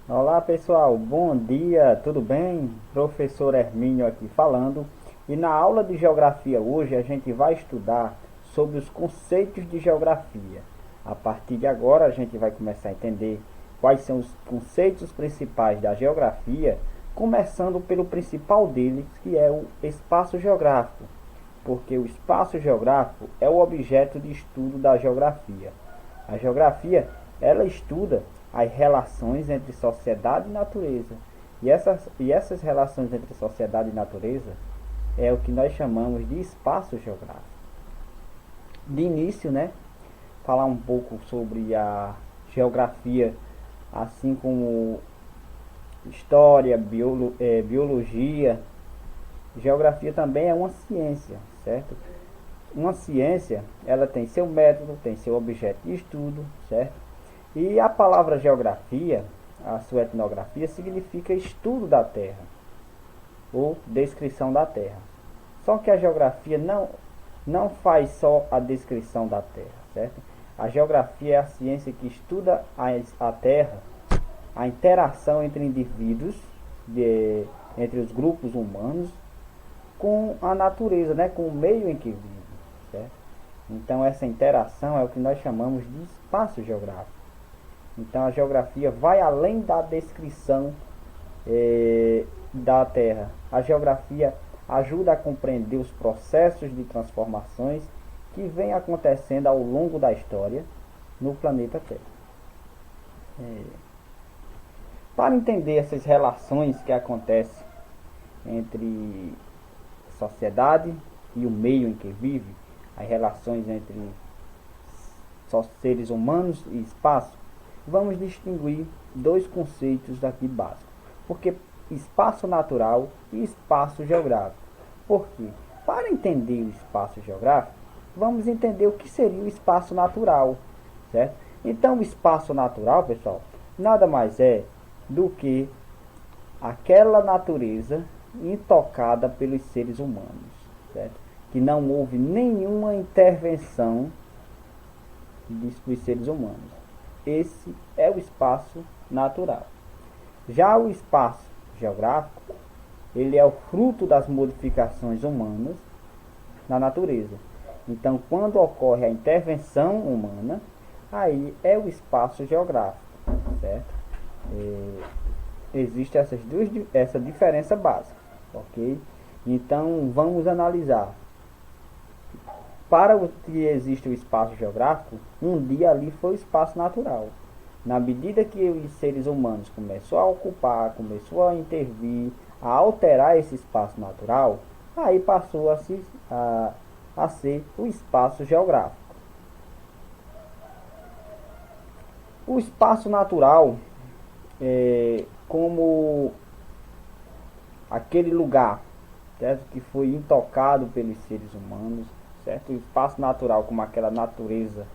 Olá pessoal, bom dia, tudo bem? Professor Hermínio aqui falando. E na aula de geografia hoje a gente vai estudar sobre os conceitos de geografia. A partir de agora a gente vai começar a entender quais são os conceitos principais da geografia, começando pelo principal deles, que é o espaço geográfico, porque o espaço geográfico é o objeto de estudo da geografia. A geografia, ela estuda as relações entre sociedade e natureza. E essas relações entre sociedade e natureza é o que nós chamamos de espaço geográfico. De início, né, falar um pouco sobre a geografia, assim como história, biologia. Geografia também é uma ciência, certo? Uma ciência, ela tem seu método, tem seu objeto de estudo, certo? E a palavra geografia, a sua etnografia, significa estudo da Terra, ou descrição da Terra. Só que a geografia não faz só a descrição da Terra, certo? A geografia é a ciência que estuda a Terra, a interação entre indivíduos, entre os grupos humanos, com a natureza, né? Com o meio em que vive, certo? Então essa interação é o que nós chamamos de espaço geográfico. Então a geografia vai além da descrição da Terra. A geografia ajuda a compreender os processos de transformações que vêm acontecendo ao longo da história no planeta Terra. Para entender essas relações que acontecem entre sociedade e o meio em que vive, as relações entre seres humanos e espaço, vamos distinguir dois conceitos aqui básicos. Porque espaço natural e espaço geográfico. Por quê? Para entender o espaço geográfico, vamos entender o que seria o espaço natural, certo? Então, o espaço natural, pessoal, nada mais é do que aquela natureza intocada pelos seres humanos, certo? Que não houve nenhuma intervenção dos seres humanos. Esse é o espaço natural. Já o espaço geográfico, ele é o fruto das modificações humanas na natureza. Então, quando ocorre a intervenção humana, aí é o espaço geográfico, certo? Existe essa diferença básica, ok? Então, vamos analisar. Para o que existe o espaço geográfico, um dia ali foi o espaço natural. Na medida que os seres humanos começou a ocupar, começou a intervir, a alterar esse espaço natural, aí passou a ser o espaço geográfico. O espaço natural é como aquele lugar, certo, que foi intocado pelos seres humanos, certo? O espaço natural como aquela natureza,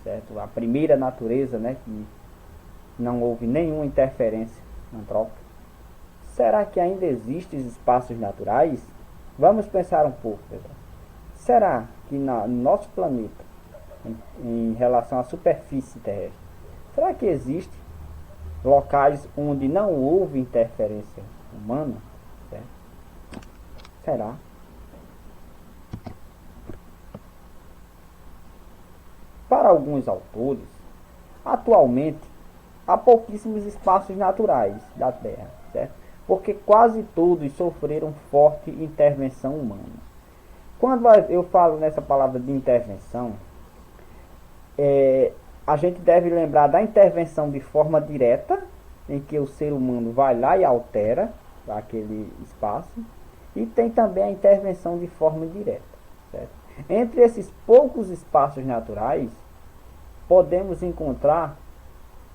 certo? A primeira natureza, né, que não houve nenhuma interferência antrópica. Será que ainda existem espaços naturais? Vamos pensar um pouco, pessoal. Será que no nosso planeta, em relação à superfície terrestre, será que existem locais onde não houve interferência humana? Certo? Será? Para alguns autores, atualmente há pouquíssimos espaços naturais da Terra, certo? Porque quase todos sofreram forte intervenção humana. Quando eu falo nessa palavra de intervenção, a gente deve lembrar da intervenção de forma direta, em que o ser humano vai lá e altera aquele espaço, e tem também a intervenção de forma indireta, certo? Entre esses poucos espaços naturais, podemos encontrar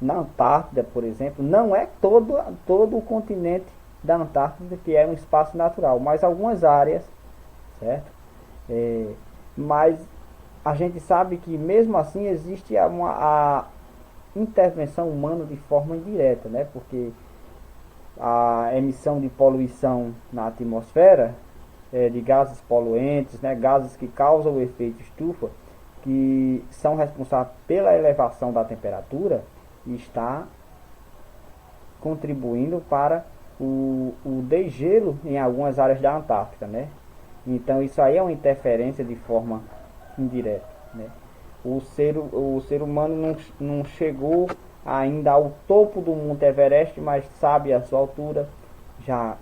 na Antártida, por exemplo, não é todo o continente da Antártida que é um espaço natural, mas algumas áreas, certo? Mas a gente sabe que mesmo assim existe a intervenção humana de forma indireta, né? Porque a emissão de poluição na atmosfera, de gases poluentes, né? Gases que causam o efeito estufa, que são responsáveis pela elevação da temperatura, está contribuindo para o degelo em algumas áreas da Antártica, né? Então isso aí é uma interferência de forma indireta, né? O ser humano não chegou ainda ao topo do Monte Everest, mas sabe a sua altura, já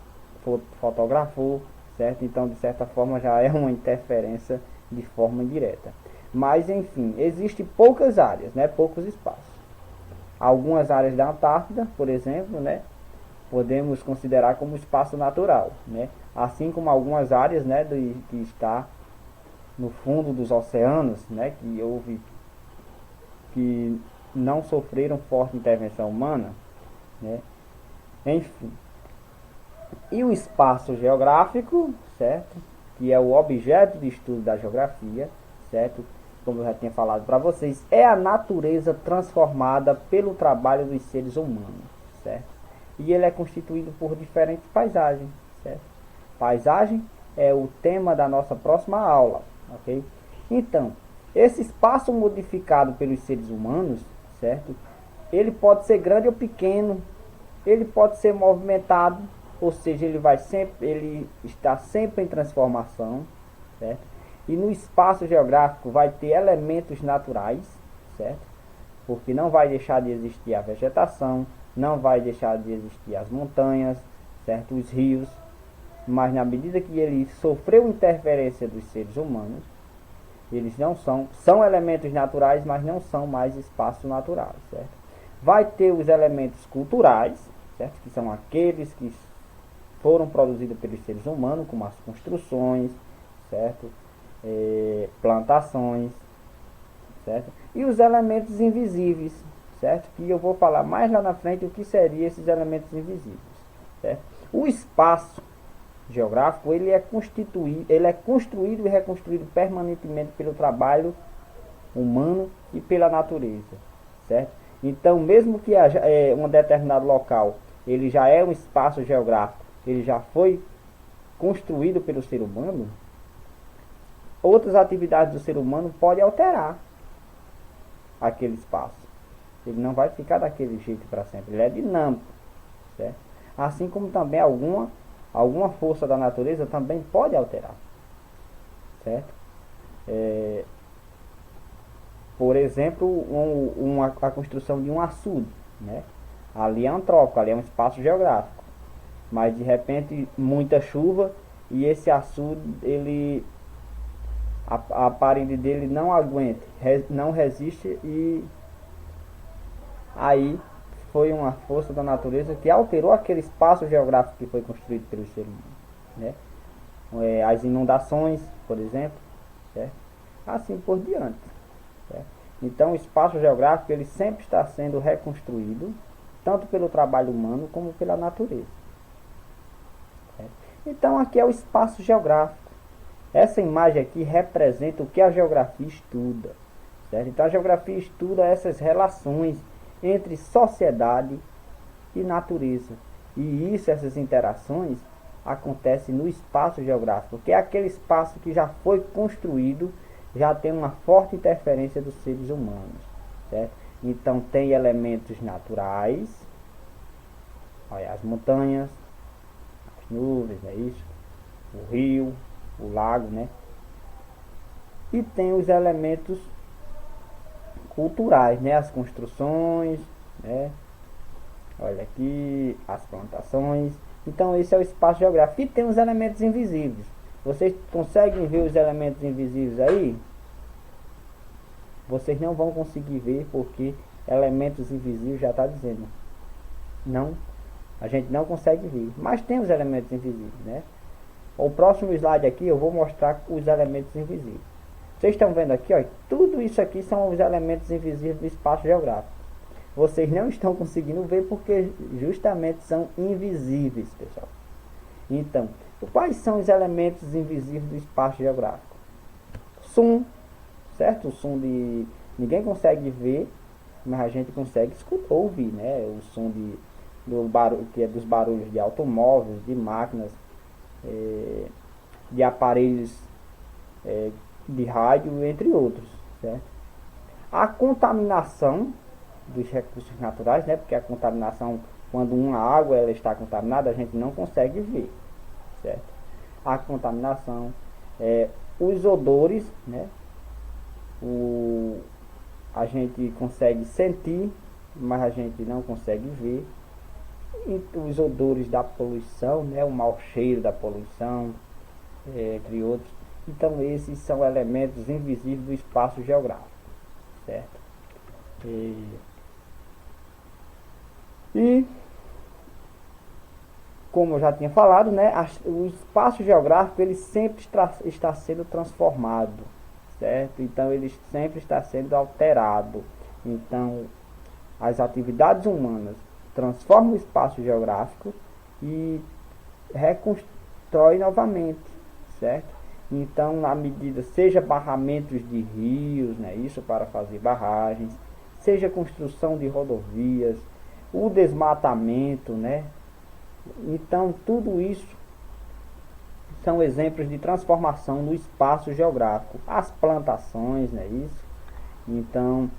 fotografou, certo? Então de certa forma já é uma interferência de forma indireta. Mas enfim, existem poucas áreas, né? Poucos espaços. Algumas áreas da Antártida, por exemplo, né? Podemos considerar como espaço natural, né? Assim como algumas áreas, né, que está no fundo dos oceanos, né, que não sofreram forte intervenção humana, né? Enfim. E o espaço geográfico, certo? Que é o objeto de estudo da geografia, certo? Como eu já tinha falado para vocês, é a natureza transformada pelo trabalho dos seres humanos, certo? E ele é constituído por diferentes paisagens, certo? Paisagem é o tema da nossa próxima aula, ok? Então, esse espaço modificado pelos seres humanos, certo? Ele pode ser grande ou pequeno, ele pode ser movimentado, ou seja, ele está sempre em transformação, certo? E no espaço geográfico vai ter elementos naturais, certo? Porque não vai deixar de existir a vegetação, não vai deixar de existir as montanhas, certo? Os rios, mas na medida que ele sofreu interferência dos seres humanos, eles não são elementos naturais, mas não são mais espaços naturais, certo? Vai ter os elementos culturais, certo? Que são aqueles que foram produzidos pelos seres humanos, como as construções, certo? Plantações, certo? E os elementos invisíveis, certo? Que eu vou falar mais lá na frente o que seriam esses elementos invisíveis, certo? O espaço geográfico ele é construído e reconstruído permanentemente pelo trabalho humano e pela natureza, certo? Então, mesmo que um determinado local ele já é um espaço geográfico, ele já foi construído pelo ser humano, outras atividades do ser humano podem alterar aquele espaço. Ele não vai ficar daquele jeito para sempre, ele é dinâmico, certo? Assim como também alguma força da natureza também pode alterar, certo? Por exemplo, a construção de um açude, né? Ali é antrópico, ali é um espaço geográfico, mas de repente muita chuva e esse açude a parede dele não aguenta, não resiste e aí foi uma força da natureza que alterou aquele espaço geográfico que foi construído pelo ser humano, né? As inundações, por exemplo, certo? Assim por diante, certo? Então o espaço geográfico ele sempre está sendo reconstruído tanto pelo trabalho humano como pela natureza, certo? Então aqui é o espaço geográfico. Essa imagem aqui representa o que a geografia estuda, certo? Então a geografia estuda essas relações entre sociedade e natureza. E essas interações acontecem no espaço geográfico, que é aquele espaço que já foi construído, já tem uma forte interferência dos seres humanos, certo? Então tem elementos naturais, olha, as montanhas, as nuvens, é isso, o rio, o lago, né? E tem os elementos culturais, né? As construções, né? Olha aqui, as plantações. Então esse é o espaço geográfico. E tem os elementos invisíveis. Vocês conseguem ver os elementos invisíveis aí? Vocês não vão conseguir ver porque elementos invisíveis já está dizendo. Não, a gente não consegue ver. Mas tem os elementos invisíveis, né? O próximo slide aqui eu vou mostrar os elementos invisíveis. Vocês estão vendo aqui, ó, tudo isso aqui são os elementos invisíveis do espaço geográfico. Vocês não estão conseguindo ver porque justamente são invisíveis, pessoal. Então, quais são os elementos invisíveis do espaço geográfico? Som, certo? O som de ninguém consegue ver, mas a gente consegue escutar, ouvir, né? O som do barulho, que é dos barulhos de automóveis, de máquinas, de aparelhos de rádio, entre outros, certo? A contaminação dos recursos naturais, né? Porque a contaminação Quando uma água ela está contaminada, a gente não consegue ver, certo? A contaminação, os odores, né? A gente consegue sentir, mas a gente não consegue ver. E os odores da poluição, né? O mau cheiro da poluição, entre outros. Então esses são elementos invisíveis do espaço geográfico, certo? E como eu já tinha falado, né, o espaço geográfico ele sempre está sendo transformado, certo? Então ele sempre está sendo alterado. Então as atividades humanas transformam o espaço geográfico e reconstrói novamente, certo? Então, na medida, seja barramentos de rios, né, isso para fazer barragens, seja construção de rodovias, o desmatamento, né? Então, tudo isso são exemplos de transformação no espaço geográfico. As plantações, né, isso? Então,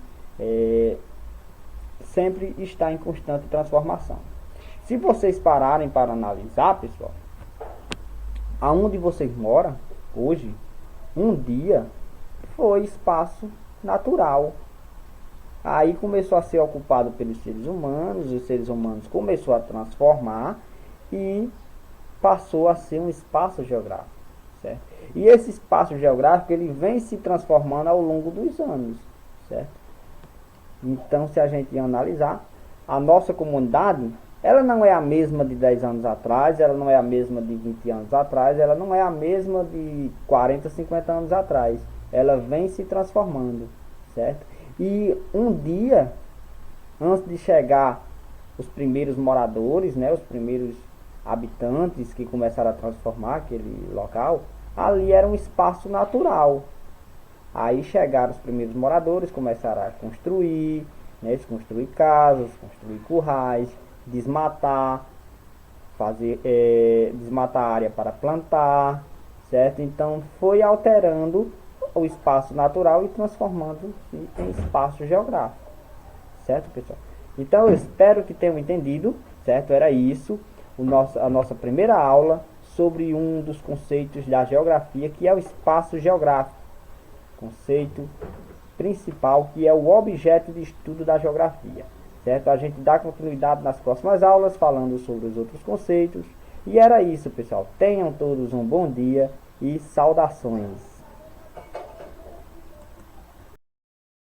sempre está em constante transformação. Se vocês pararem para analisar, pessoal, aonde vocês moram hoje, um dia foi espaço natural. Aí começou a ser ocupado pelos seres humanos, os seres humanos começou a transformar e passou a ser um espaço geográfico, certo? E esse espaço geográfico ele vem se transformando ao longo dos anos, certo? Então, se a gente analisar, a nossa comunidade, ela não é a mesma de 10 anos atrás, ela não é a mesma de 20 anos atrás, ela não é a mesma de 40, 50 anos atrás. Ela vem se transformando, certo? E um dia, antes de chegar os primeiros moradores, né, os primeiros habitantes que começaram a transformar aquele local, ali era um espaço natural. Aí chegaram os primeiros moradores, começaram a construir, né, construir casas, construir currais, desmatar, desmatar a área para plantar, certo? Então foi alterando o espaço natural e transformando-se em espaço geográfico, certo, pessoal? Então eu espero que tenham entendido, certo? Era isso, a nossa primeira aula sobre um dos conceitos da geografia, que é o espaço geográfico. Conceito principal, que é o objeto de estudo da geografia, certo? A gente dá continuidade nas próximas aulas falando sobre os outros conceitos. E era isso, pessoal. Tenham todos um bom dia e saudações.